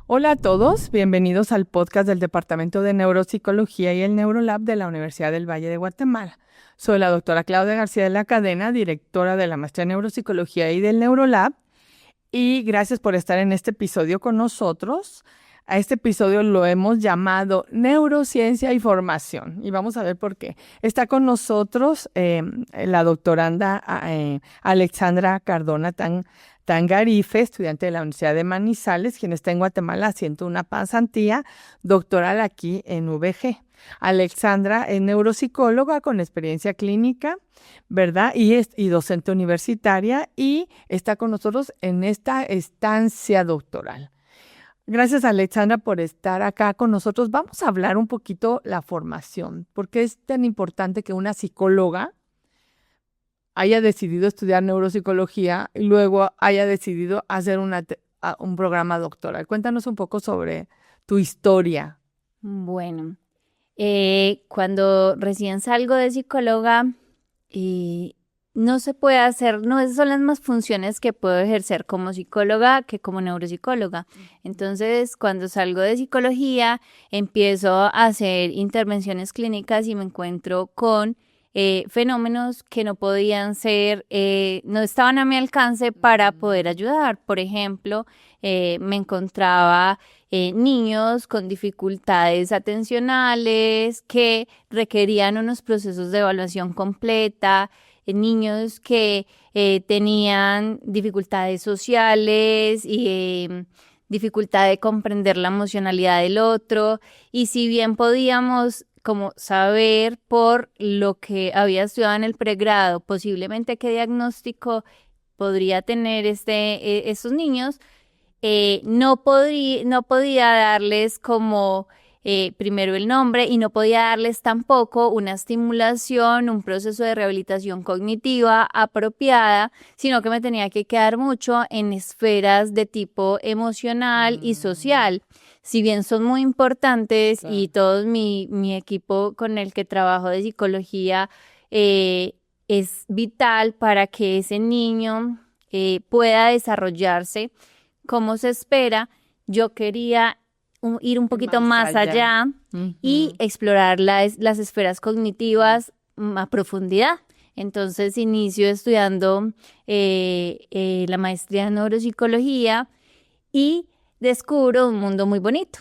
Hola a todos, bienvenidos al podcast del Departamento de Neuropsicología y el Neurolab de la Universidad del Valle de Guatemala. Soy la doctora Claudia García de la Cadena, directora de la Maestría en Neuropsicología y del Neurolab, y gracias por estar en este episodio con nosotros. A este episodio lo hemos llamado Neurociencia y Formación, y vamos a ver por qué. Está con nosotros la doctoranda Alexandra Cardona Tangarife, estudiante de la Universidad de Manizales, quien está en Guatemala haciendo una pasantía doctoral aquí en UVG. Alexandra es neuropsicóloga con experiencia clínica, ¿verdad? Y docente universitaria, y está con nosotros en esta estancia doctoral. Gracias, Alexandra, por estar acá con nosotros. Vamos a hablar un poquito la formación. ¿Por qué es tan importante que una psicóloga haya decidido estudiar neuropsicología y luego haya decidido hacer un programa doctoral? Cuéntanos un poco sobre tu historia. Bueno, cuando recién salgo de psicóloga, no se puede hacer, no, esas son las mismas funciones que puedo ejercer como psicóloga que como neuropsicóloga. Entonces, cuando salgo de psicología, empiezo a hacer intervenciones clínicas y me encuentro con fenómenos que no podían ser, no estaban a mi alcance para poder ayudar. Por ejemplo, me encontraba niños con dificultades atencionales que requerían unos procesos de evaluación completa, niños que tenían dificultades sociales y dificultad de comprender la emocionalidad del otro. Y si bien podíamos como saber por lo que había estudiado en el pregrado, posiblemente qué diagnóstico podría tener estos niños, no podía darles como primero el nombre y no podía darles tampoco una estimulación, un proceso de rehabilitación cognitiva apropiada, sino que me tenía que quedar mucho en esferas de tipo emocional y social. Si bien son muy importantes, Claro. Y todo mi equipo con el que trabajo de psicología es vital para que ese niño pueda desarrollarse como se espera, yo quería ir un poquito más allá y explorar las esferas cognitivas a profundidad. Entonces inicio estudiando la maestría en neuropsicología y descubro un mundo muy bonito.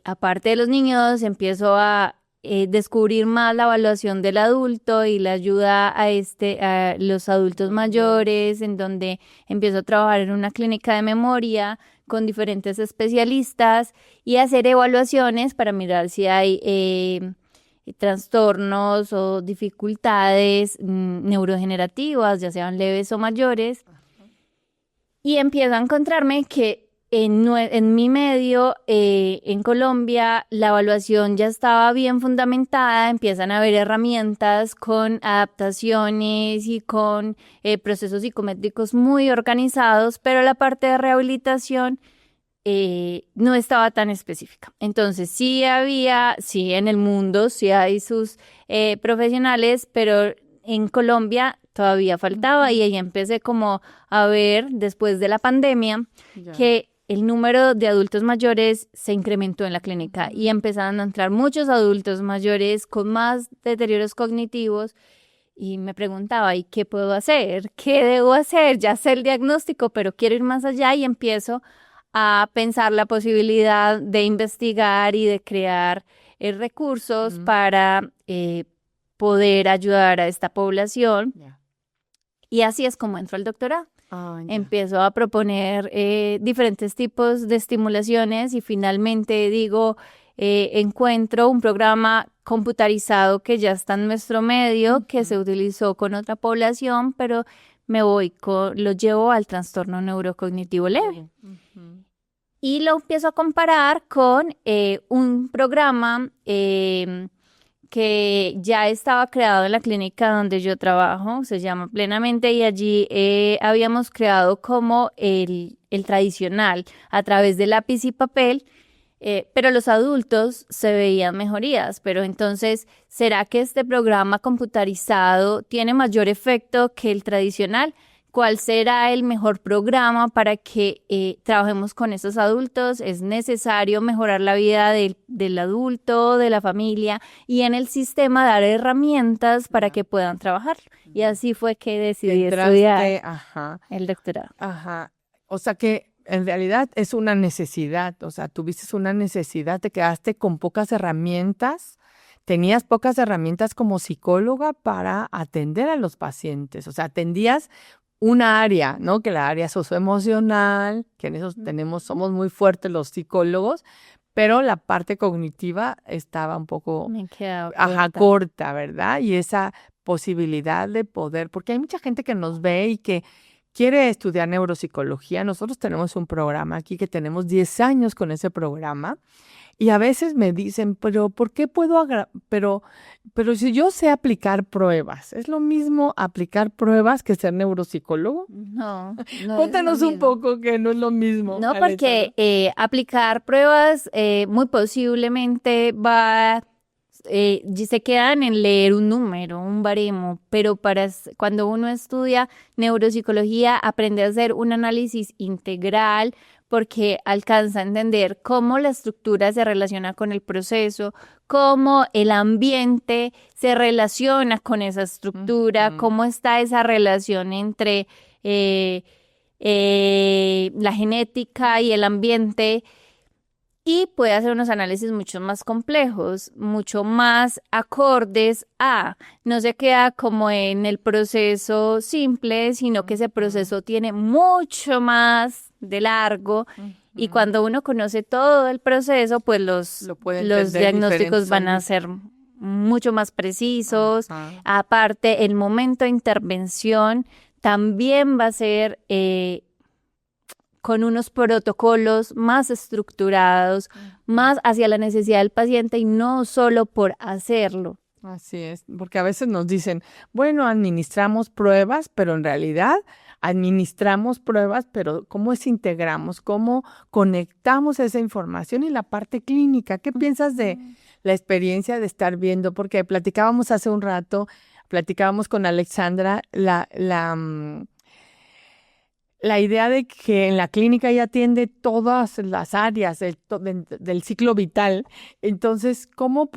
Aparte de los niños, empiezo a descubrir más la evaluación del adulto y la ayuda a los adultos mayores, en donde empiezo a trabajar en una clínica de memoria con diferentes especialistas y hacer evaluaciones para mirar si hay trastornos o dificultades neurodegenerativas, ya sean leves o mayores. Y empiezo a encontrarme que en mi medio, en Colombia, la evaluación ya estaba bien fundamentada, empiezan a haber herramientas con adaptaciones y con procesos psicométricos muy organizados, pero la parte de rehabilitación no estaba tan específica. Entonces sí en el mundo sí hay sus profesionales, pero en Colombia todavía faltaba y ahí empecé como a ver después de la pandemia que el número de adultos mayores se incrementó en la clínica y empezaron a entrar muchos adultos mayores con más deterioros cognitivos y me preguntaba, ¿y qué puedo hacer? ¿Qué debo hacer? Ya sé el diagnóstico, pero quiero ir más allá y empiezo a pensar la posibilidad de investigar y de crear recursos para poder ayudar a esta población. Y así es como entro al doctorado. Empiezo a proponer diferentes tipos de estimulaciones y finalmente encuentro un programa computarizado que ya está en nuestro medio, que se utilizó con otra población, pero lo llevo al trastorno neurocognitivo leve. Y lo empiezo a comparar con un programa que ya estaba creado en la clínica donde yo trabajo, se llama Plenamente, y allí habíamos creado como el tradicional a través de lápiz y papel, pero los adultos se veían mejorías. Pero entonces, ¿será que este programa computarizado tiene mayor efecto que el tradicional? cuál será el mejor programa para que trabajemos con estos adultos. Es necesario mejorar la vida del adulto, de la familia, y en el sistema dar herramientas para que puedan trabajar. Y así fue que decidí estudiar el doctorado. O sea que en realidad es una necesidad, o sea, tuviste una necesidad, te quedaste con pocas herramientas. Tenías pocas herramientas como psicóloga para atender a los pacientes, o sea, atendías una área, ¿no? Que la área socioemocional, que en eso somos muy fuertes los psicólogos, pero la parte cognitiva estaba un poco corta, ¿verdad? Y esa posibilidad de poder, porque hay mucha gente que nos ve y que quiere estudiar neuropsicología. Nosotros tenemos un programa aquí que tenemos 10 años con ese programa. Y a veces me dicen, pero ¿por qué puedo pero si yo sé aplicar pruebas, ¿es lo mismo aplicar pruebas que ser neuropsicólogo? No. Cuéntanos un poco que no es lo mismo. No, porque aplicar pruebas muy posiblemente se quedan en leer un número, un baremo, pero cuando uno estudia neuropsicología aprende a hacer un análisis integral, porque alcanza a entender cómo la estructura se relaciona con el proceso, cómo el ambiente se relaciona con esa estructura, cómo está esa relación entre la genética y el ambiente, y puede hacer unos análisis mucho más complejos, mucho más acordes no se queda como en el proceso simple, sino que ese proceso tiene mucho más de largo, y cuando uno conoce todo el proceso, pues los diagnósticos van a ser mucho más precisos. Aparte, el momento de intervención también va a ser con unos protocolos más estructurados, más hacia la necesidad del paciente y no solo por hacerlo. Así es, porque a veces nos dicen, bueno, administramos pruebas, pero en realidad administramos pruebas, pero ¿cómo integramos? ¿Cómo conectamos esa información y la parte clínica? ¿Qué piensas de la experiencia de estar viendo? Porque platicábamos hace un rato, con Alexandra, la idea de que en la clínica ella atiende todas las áreas del ciclo vital. Entonces, ¿cómo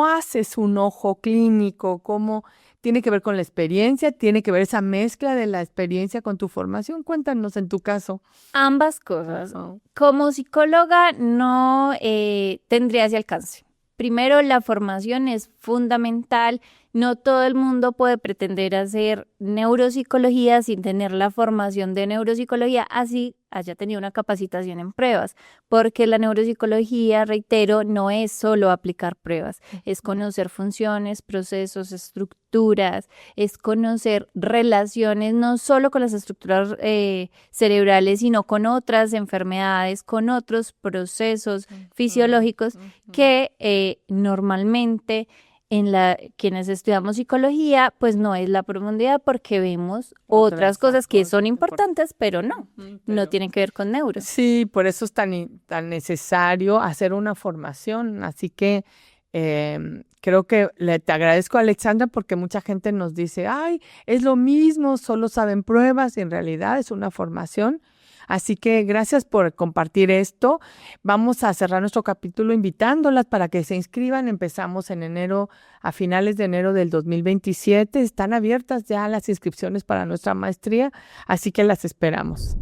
haces un ojo clínico? ¿Cómo tiene que ver con la experiencia? ¿Tiene que ver esa mezcla de la experiencia con tu formación? Cuéntanos en tu caso. Ambas cosas. Como psicóloga no tendría ese alcance. Primero, la formación es fundamental. No todo el mundo puede pretender hacer neuropsicología sin tener la formación de neuropsicología, así haya tenido una capacitación en pruebas, porque la neuropsicología, reitero, no es solo aplicar pruebas, es conocer funciones, procesos, estructuras, es conocer relaciones, no solo con las estructuras cerebrales, sino con otras enfermedades, con otros procesos fisiológicos que normalmente quienes estudiamos psicología, pues no es la profundidad, porque vemos otras cosas que son importantes, pero no tienen que ver con neuro. Sí, por eso es tan necesario hacer una formación. Así que creo que te agradezco, Alexandra, porque mucha gente nos dice, ay, es lo mismo, solo saben pruebas, y en realidad es una formación. Así que gracias por compartir esto. Vamos a cerrar nuestro capítulo invitándolas para que se inscriban. Empezamos en enero, a finales de enero del 2027. Están abiertas ya las inscripciones para nuestra maestría, así que las esperamos.